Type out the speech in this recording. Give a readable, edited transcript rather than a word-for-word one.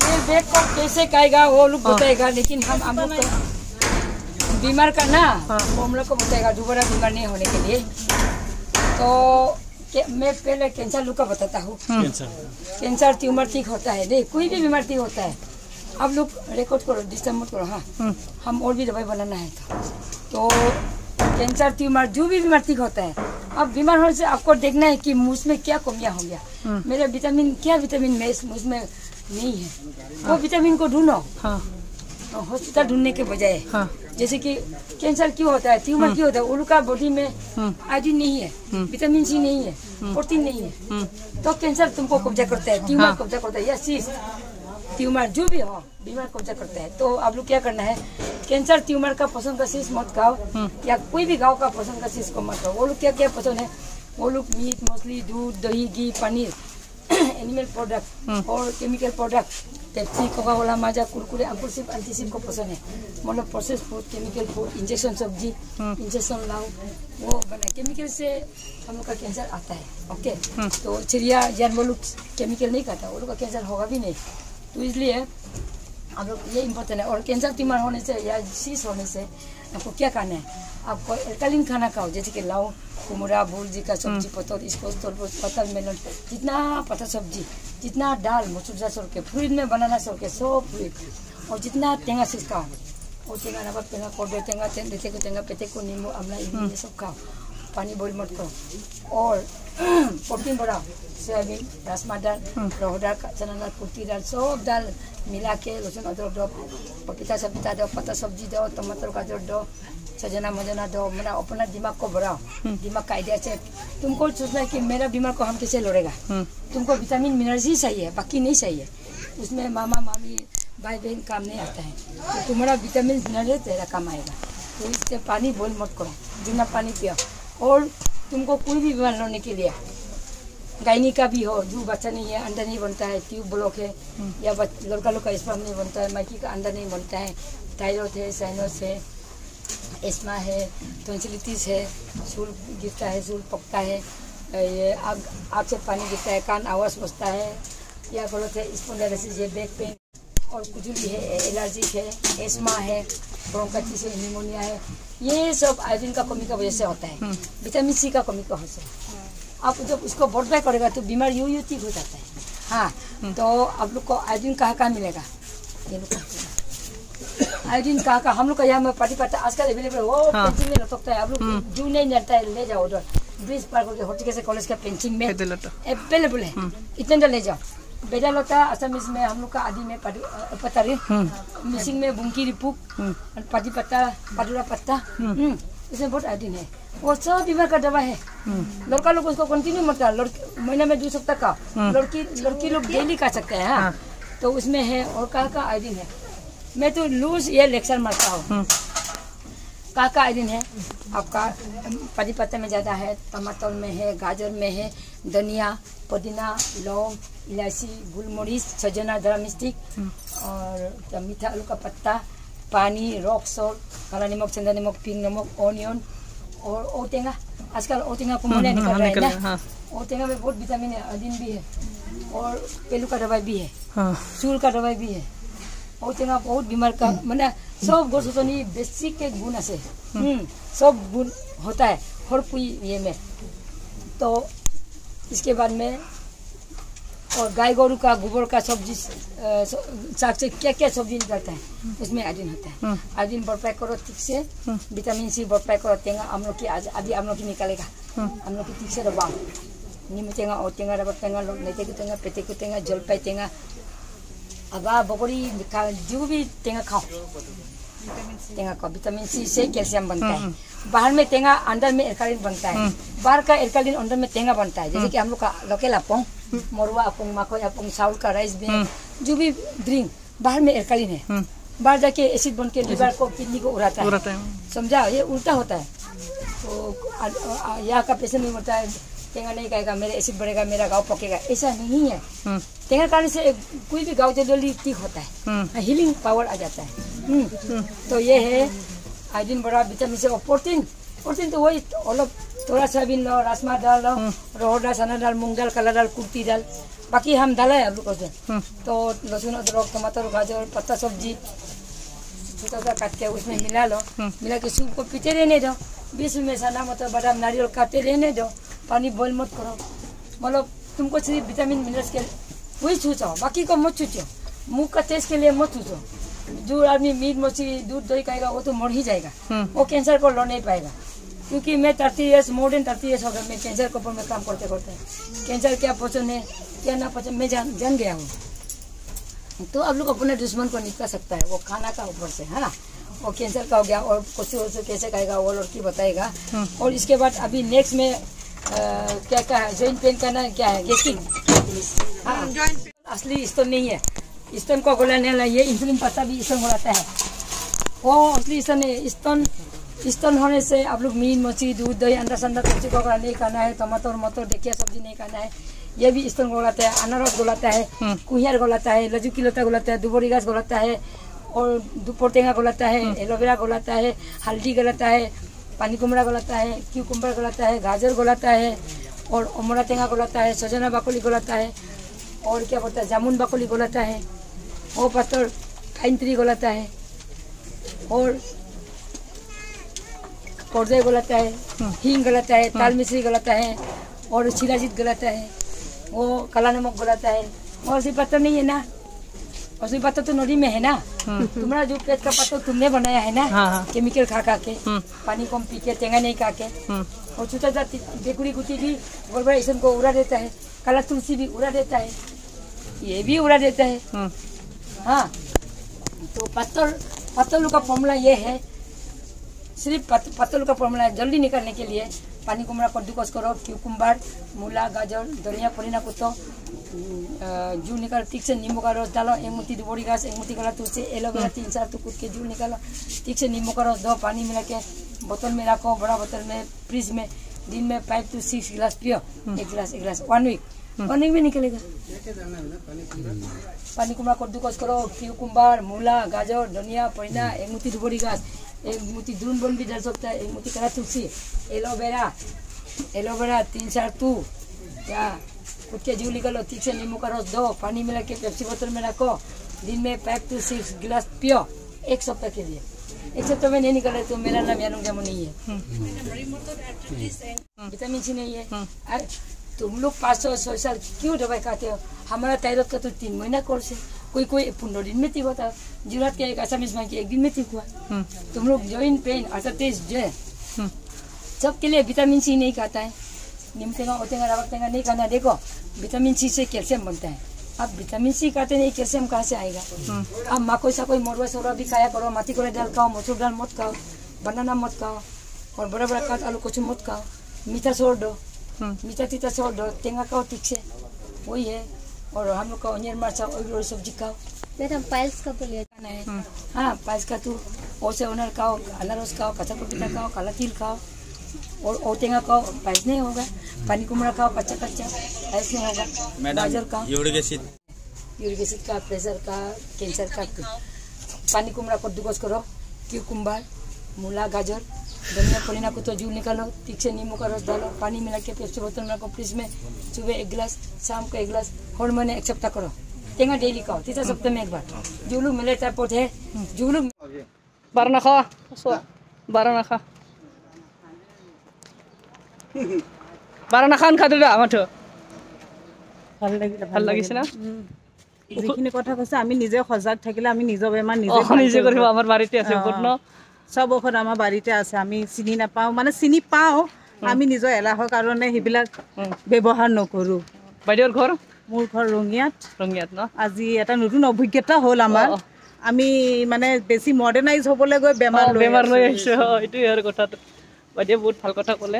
ये बैग को कैसे खाएगा वो लोग बताएगा, लेकिन हम लोग को बीमार का ना वो हम लोग को बताएगा दोबारा बीमार नहीं होने के लिए। तो मैं पहले कैंसर लोग का बताता हूँ। कैंसर ट्यूमर ठीक होता है, नहीं कोई भी बीमार ठीक होता है। आप लोग रिकॉर्ड करो, डिस्टर्ब मत करो। हाँ, हम और भी दवाई बनाना है। तो कैंसर ट्यूमर जो भी बीमार ठीक होता है। अब बीमार होने से आपको देखना है कि मुझ में क्या कमियां हो गया, मेरा विटामिन क्या विटामिन मुझ में नहीं है, वो विटामिन को ढूंढो। हॉस्पिटल ढूंढने के बजाय जैसे कि कैंसर क्यों होता है, ट्यूमर क्यों होता है, उनका बॉडी में आयोडीन नहीं है, विटामिन सी नहीं है, प्रोटीन नहीं है, तो कैंसर तुमको कब्जा करता है, ट्यूमर कब्जा करता है, या सिस्ट ट्यूमर जो भी हो बीमार कब्जा करता है। तो आप लोग क्या करना है, कैंसर ट्यूमर का पसंद का चीज मत खाओ, या कोई भी गाँव का पसंद का चीज को मत खाओ। वो लोग क्या क्या पसंद है, वो लोग मीट मछली दूध दही घी पनीर एनिमल प्रोडक्ट और chemical product, Pepsi Coca Cola Maaza Kurkure Ankur सिर्फ एंटीसिप को पसंद है। मतलब process food chemical food injection सब्जी इंजेक्शन लाओ वो बना केमिकल से हम लोग का कैंसर आता है। ओके, तो चिड़िया जानवर लोग केमिकल नहीं खाता, वो लोग का कैंसर होगा भी नहीं। तो इसलिए आप लोग ये इम्पोर्टेंट है। और कैंसर ट्यूमर होने से या शीश होने से आपको क्या खाना है, आपको एल्कालीन खाना खाओ, जैसे कि लाओ कुमड़ा भूलजी का सब्जी पतोर इसको तरबूज पतल मेलन जितना पता सब्जी, जितना दाल मसूर छोड़ के फ्रूट में बनाना छोड़ के सब फ्रूट, और जितना टेंगा चीज खाओ, वो टेंगा नमक टेंगा कोडो टेंगा टेंगा पेटे को नींबू अमला ये सब खाओ, पानी बॉइल मत करो। और प्रोटीन बढ़ाओ, सोयाबीन राजमा दाल रहो दाल चना दाल कुर्ती दाल सब दाल मिला के लहसुन अदरक दो, पपीता सपीता दो, पत्ता सब्जी दो, टमाटर गाजर दो, सजना मजना दो। मेरा अपना दिमाग को बढ़ाओ, दिमाग का आइडिया से तुमको सोचना है कि मेरा बीमार को हम कैसे लड़ेगा। तुमको विटामिन मिनरल्स ही चाहिए, बाकी नहीं चाहिए। उसमें मामा मामी भाई बहन काम नहीं आता है, तो तुम्हारा विटामिन मिनरल तेरा काम आएगा। तो इससे पानी बॉइल मत करो, बिना पानी पियो। और तुमको कोई भी बीमार होने के लिए गायनी का भी हो, जो बच्चा नहीं है अंडा नहीं बनता है, ट्यूब ब्लॉक है, या लड़का लोग का स्पर्म नहीं बनता है, माइकी का अंडा नहीं बनता है, थायराइड है, साइनस है, एस्मा है, टॉन्सिलिटिस है, सूल गिरता है, सूल पकता है, ये आग से पानी गिरता है, कान आवाज़ बजता है, या गलत है स्पॉन्डिलोसिस है, बैक पेन और खुजली है, एलर्जिक है, एस्मा है, ब्रोंकाइटिस है, निमोनिया है, ये सब आयोडीन का कमी का वजह से होता है, विटामिन सी का कमी का वजह से। आप जब उसको बढ़ता करेगा तो बीमार यूं ठीक हो जाता है। हाँ, तो आप लोग को आयोडीन कहाँ मिलेगा, ये लोग आयोडीन कहाँ हम लोग का यहाँ में पार्टी पत्ता आजकल अवेलेबल वो पेंसिंग में लटकता है। आप लोग जो नहीं जानता है ले जाओ, उधर ब्रिज पार करके हॉर्टिकल्चर कॉलेज का पेंसिंग में अवेलेबल है, इतने ले जाओ। बेजा लोटा असमीज में हम लोग का आदि में पतारी मिसिंग में बुंकी रिपुक पाटी पत्ता पाटुरा पत्ता, इसमें बहुत आयोडीन है और सब बीमार का दवा है। लड़का लोग उसको कंटिन्यू मत कर, महीना में 2 सप्ताह का, लड़की लोग डेली खा सकते हैं। हाँ, तो उसमें है और का आयोडीन है। मैं तो लूज ये लेक्चर मारता हूँ, का आयोडीन है आपका पानी पत्ता में ज़्यादा है, टमाटर में है, गाजर में है, धनिया पुदीना लौंग इलायची गुलमरीच सजना गरम स्टिक और मीठा आलू का पत्ता, पानी, रॉक सॉल्ट, काला नमक, चंदा नमक, पिंक नमक, ऑनियन और ओटेंगा। आजकल ओटेंगा को मोले निकल रहा है ना, ओटेंगा में बहुत विटामिन है, आयोडीन भी है और पेलू का दवाई भी है, सूल का दवाई भी है। ओटेंगा बहुत बीमार का मैंने सब गोसोनी बेसिक के गुण है, सब गुण होता है हर कोई ये में। तो इसके बाद में और गाय गोरू का गोबर का सब्जी साग से क्या क्या सब्जी निकलता है उसमें आयोडीन होता है। आयोडीन भरपाई करो ठीक से, विटामिन सी भरपाई करो। टेंगा हम लोग की आज अभी हम लोग की निकालेगा, हम लोग की ठीक से दबाओ नींबू टेंगा और टेंगा रबर टेंगा लेते को टेंगा पेटे को टेंगा जलपाई टेंगा अबा बगोड़ी जो भी टेंगा खाओ। टेंगा का विटामिन सी से कैल्शियम बनता है। बाहर में टेंगा अंदर में एल्कालिन बनता है, बाहर का एल्कालिन अंदर में टेंगा बनता है। जैसे कि हम लोग का लोकल अपोंग मोरवा अपोंग मकोई अपोंग चावल का राइस में जो भी ड्रिंक बाहर में एल्कालिन है, बाहर जाके एसिड बन के लिवर को किडनी को उड़ाता है। समझा, ये उल्टा होता है। तो यहाँ का पेशेंट में होता है टेंगा नहीं कहेगा मेरे एसिड बढ़ेगा मेरा गाँव पकेगा, ऐसा नहीं है। टेंगा खाने से कोई भी गाँव जल्दी ठीक होता है, हीलिंग पावर आ जाता है। तो ये है आयोडीन बड़ा विटामिन से। और प्रोटीन तो वही थोड़ा सोयाबीन लो, राजमा दाल लो, अरहर दाल, चना दाल, मूंग दाल, काला दाल, कुर्ती दाल बाकी हम डाला है आप लोगों से। तो लहसुन अदरक टमाटर गाजर पत्ता सब्जी छोटा सा काट के उसमें मिला लो, मिला के सूप को पीते रहने दो, बीच में मसाला मतलब बादाम नारियल काटते रहने दो, पानी बॉईल मत करो। मतलब तुमको सिर्फ विटामिन मिनरल्स के वही छूचो, बाकी को मत छूचो, मुंह का टेस्ट के लिए मत छूचो। जो आदमी मीट मछली दूध दही खाएगा वो तो मर ही जाएगा, वो कैंसर को लड़ नहीं पाएगा। क्योंकि मैं 30 ईयर्स मोर देन 30 ईयर्स हो गया मैं कैंसर के ऊपर में काम करते करते, कैंसर क्या पसंद है क्या ना पसंद मैं जान गया हूँ। तो आप लोग अपने दुश्मन को निपटा सकता है वो खाना का ऊपर से, है ना। वो कैंसर का हो गया और कुछ कैसे खाएगा वो लड़की बताएगा। और इसके बाद अभी नेक्स्ट में क्या क्या है, जॉइंट पेन करना क्या है, गैस्ट्रिक। हाँ, असली स्टोन नहीं है, स्टोन को गलाने वाला ये इंसुलिन पत्ता भी स्टोन गलाता है, वो असली स्टोन है। स्टोन होने से आप लोग मीट मछली दूध दही अंडा संडा सब्जी को नहीं खाना है, टमाटर मटर देखिए सब्जी नहीं खाना है, ये भी स्टोन गलाता है। अनारस गलाता है, कुहियार गलाता है, लज्जू की लता गलाता है, दुबोरी घास गलाता है, और दुपोर टेंगा गलाता है, एलोवेरा गलाता है, हल्दी गलाता है, पानी कुमड़ा गलाता है, क्यूकुम्बर गलाता है, गाजर गलाता है, और अमरा टेंगा गलाता है, सजना बाकुली गलाता है, और क्या बोलता है जामुन बाकुली गलाता है, वो पत्थर काइंत्री गलाता है, और पौधे गलाता है, हींग गलाता है, ताल मिश्री गलाता है, और शिलाजीत गलाता है, वो काला नमक गलाता है। और असली पत्थर नहीं है ना, असली पत्थर तो नदी में है ना। तुम्हारा जो पेट का पत्थर तुमने बनाया है ना, केमिकल खा के, पानी कम पी के, टेंगा नहीं खा के, और छोटा सा बेकुड़ी गुटी भी गोलबरा इसम को उड़ा देता है, काला तुलसी भी उड़ा देता है, ये भी उड़ा देता है। हाँ, तो पत्तलों का फॉर्मूला ये है, सिर्फ पत्तलों का फॉर्मूला है जल्दी निकालने के लिए। पानी कुमड़ा कद्दूकस करो, क्यूकुम्बर मूला गाजर धनिया पुदीना कुतो जू निकालो, ठीक से नींबू का रस डालो, एक मुट्ठी दुबोरी घास, एक मुट्ठी गला तुलसी, एलोवेरा 3-4 तो कूद के जू निकालो, ठीक से नींबू का रस दो, पानी मिला के बोतल में रखो, बड़ा बोतल में फ्रिज में, दिन में 5 to 6 गिलास पियो, एक गिलास 1 वीक में निकलेगा। पानी कुमड़ा कद्दूकस करो, क्यूकुम्बर मूला गाजर धनिया पुदीना, एक मुट्ठी दुबोरी घास, एक मुट्ठी दून बन भी डाल सकता है, एक मुट्ठी कड़ा तुलसी, एलोवेरा 3-4 तू या कूद के जू निकालो, ठीक से नींबू का रस दो, पानी मिला के पेप्सी बोतल में रखो, दिन में 5 to 6 गिलास पियो, 1 सप्ताह के लिए। 1 सप्ताह में नहीं निकले तो मेरा नाम यानुंग जामो नहीं है, विटामिन सी नहीं है। अरे तुम लोग 500-600 साल क्यों दवाई खाते हो? हमारा थायराइड का तो 3 महीना कोर्स है, कोई 15 दिन में ठीक होता है, जुरात के एक असमिस में 1 दिन में ठीक हुआ। तुम लोग जॉइंट पेन अर्थात जो है सबके लिए विटामिन सी नहीं खाता है, नीम टेंगा ओटेंगा रबक टेंगा नहीं खाना। देखो विटामिन सी से कैल्शियम बनता है, अब विटामिन सी खाते नहीं कैल्शियम कहाँ से आएगा? अब माकोई सा कोई मोरवा सोरवा भी खाया करो, माटी कोले दाल खाओ, मसूर दाल मत खाओ, बनाना मत खाओ, और बड़ा बड़ा काट आलू कुछ मत खाओ, मीठा छोड़ दो, मीठा तीता छोड़ दो, टेंगा खाओ ठीक से, वही है। और हम लोग का अनियर मरचा और सब्जी खाओ। मैडम पाइल्स का बोलिए है, हाँ पाइल्स का तू ओसे ओनर खाओ, अनारस खाओ, कच्चा पपीता खाओ, काला तिल खाओ, और ओटेंगा खाओ, पाइल्स नहीं होगा। पानी कुमड़ा खाओ कच्चा पाइल्स नहीं होगा। गाजर खाओ, यूरिक एसिड का, प्रेशर का, कैंसर का। पानी कुमड़ा कद्दूकस करो, क्यूकुम्बर मूला गाजर धनिया पुदीना को तो जूल निकालो, ठीक से नींबू का रस डालो, पानी मिला के पेप्सी बोतल में रखो फ्रिज में, सुबह 1 गिलास शाम को 1 गिलास, हर महीने 1 सप्ताह करो। टेंगा डेली खाओ, 3 सप्ताह में 1 बार। जो लोग मिले टाइपोड है, जो लोग बारह ना खा 12 ना खान खाते माथो ভাল লাগিছে না? যিখিনি কথা কৈছে আমি নিজে সজাগ থাকিলে আমি নিজৰ বেমাৰ নিজে কৰিব। আমাৰ বাৰীতে আছে ঔষধ ন, সব ঔষধ আমাৰ বাৰীতে আছে, আমি চিনি নাপাওঁ, মানে চিনি পাওঁ, আমি নিজৰ এলাহৰ কাৰণে সেইবিলাক ব্যৱহাৰ নকৰোঁ। বাইদেউৰ ঘৰ? মোৰ ঘৰ ৰঙিয়াত ন। আজি এটা নতুন অভিজ্ঞতা হ'ল আমাৰ, আমি মানে বেছি মডাৰ্ণাইজ হ'বলৈ গৈ বেমাৰ লৈ আহিছোঁ। এইটোৱে আৰু কথাটো। বাইদেউ বহুত ভাল কথা ক'লে।